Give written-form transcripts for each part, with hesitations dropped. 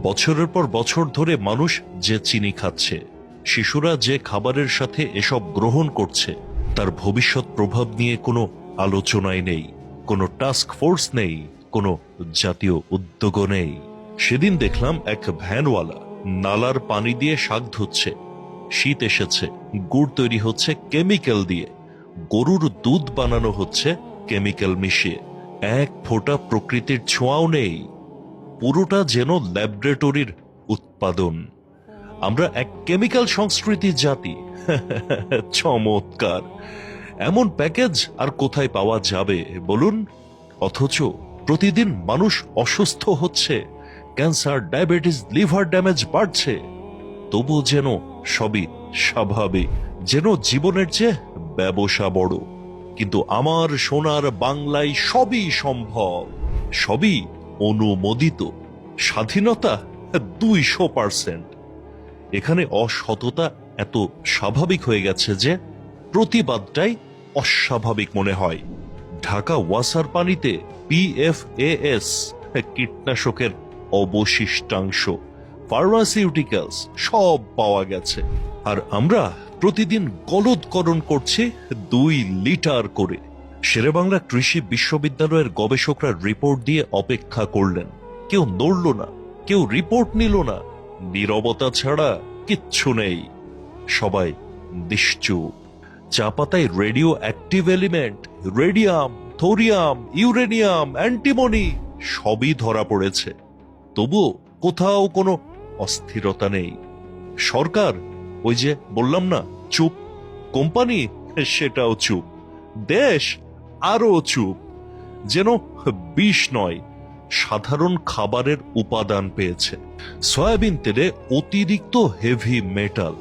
বছরের পর বছর ধরে মানুষ যে চিনি খাচ্ছে, শিশুরা যে খাবারের সাথে এসব গ্রহণ করছে, তার ভবিষ্যৎ প্রভাব নিয়ে কোনো আলোচনাই নেই, কোনো টাস্ক ফোর্স নেই, কোনো জাতীয় উদ্যোগও নেই। সেদিন দেখলাম এক ভ্যানওয়ালা নালার পানি দিয়ে শাক ধুচ্ছে। শীত এসেছে, গুড় তৈরি হচ্ছে কেমিক্যাল দিয়ে, গরুর দুধ বানানো হচ্ছে কেমিক্যাল মিশিয়ে। এক ফোঁটা প্রকৃতির ছোঁয়াও নেই, পুরোটা যেন ল্যাবরেটরির উৎপাদন। আমরা এক কেমিক্যাল সংস্কৃতির জাতি। চমৎকার! এমন প্যাকেজ আর কোথায় পাওয়া যাবে বলুন? অথচ প্রতিদিন মানুষ অসুস্থ হচ্ছে, ক্যান্সার, ডায়াবেটিস, লিভার ড্যামেজ বাড়ছে। তবু যেন সবই স্বাভাবিক, যেন জীবনের চেয়ে ব্যবসা বড়। কিন্তু আমার সোনার বাংলায় সবই সম্ভব, সবই অনুমোদিত। স্বাধীনতা 200%। এখানে অসততা এত স্বাভাবিক হয়ে গেছে যে প্রতিবাদটাই অস্বাভাবিক মনে হয়। ঢাকা ওয়াসার পানিতে PFAS, কীটনাশকের অবশিষ্টাংশ, ফার্মাসিউটিক্যালস সব পাওয়া গেছে। আর আমরা প্রতিদিন গলদকরণ করছি 2 লিটার করে। শেরেবাংলা কৃষি বিশ্ববিদ্যালয়ের গবেষকরা রিপোর্ট দিয়ে অপেক্ষা করলেন। কেউ নড়ল না, কেউ রিপোর্ট নিল না। নীরবতা ছাড়া কিচ্ছু নেই, সবাই নিশ্চুপ। চা পাতায় radio active element, radium, thorium, uranium, antimony সবই ধরা পড়েছে। তবুও কোথাও কোনো অস্থিরতা নেই। সরকার, ওই যে বললাম না, চুপ। কোম্পানি, সেটাও চুপ। দেশ আরো চুপ। যেন বিষ নয়, সাধারণ খাবারের উপাদান পেয়েছে। সয়াবিন তেলে অতিরিক্ত হেভি মেটাল,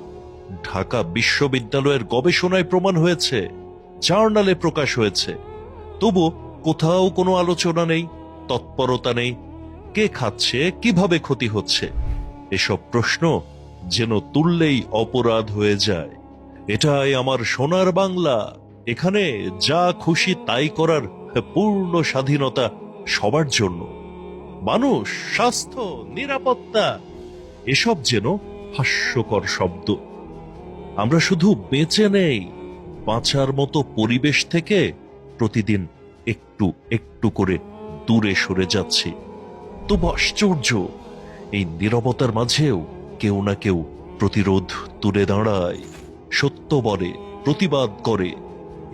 ঢাকা বিশ্ববিদ্যালয়ের গবেষণায় প্রমাণ হয়েছে, জার্নালে প্রকাশ হয়েছে। তবু কোথাও কোনো আলোচনা নেই, তৎপরতা নেই। কে খাচ্ছে, কিভাবে ক্ষতি হচ্ছে, এসব প্রশ্ন যেন তুললেই অপরাধ হয়ে যায়। এটাই আমার সোনার বাংলা। এখানে যা খুশি তাই করার পূর্ণ স্বাধীনতা সবার জন্য। মানুষ, স্বাস্থ্য, নিরাপত্তা এসব যেন হাস্যকর শব্দ। আমরা শুধু বেঁচে নেই, বাঁচার মতো পরিবেশ থেকে প্রতিদিন একটু একটু করে দূরে সরে যাচ্ছি। তবু আশ্চর্য, এই নীরবতার মাঝেও কেউ না কেউ প্রতিরোধ তুলে দাঁড়ায়, সত্য বলে, প্রতিবাদ করে।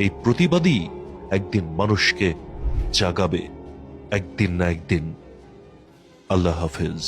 এই প্রতিবাদী একদিন মানুষকে জাগাবে, একদিন না একদিন। আল্লাহ হাফেজ।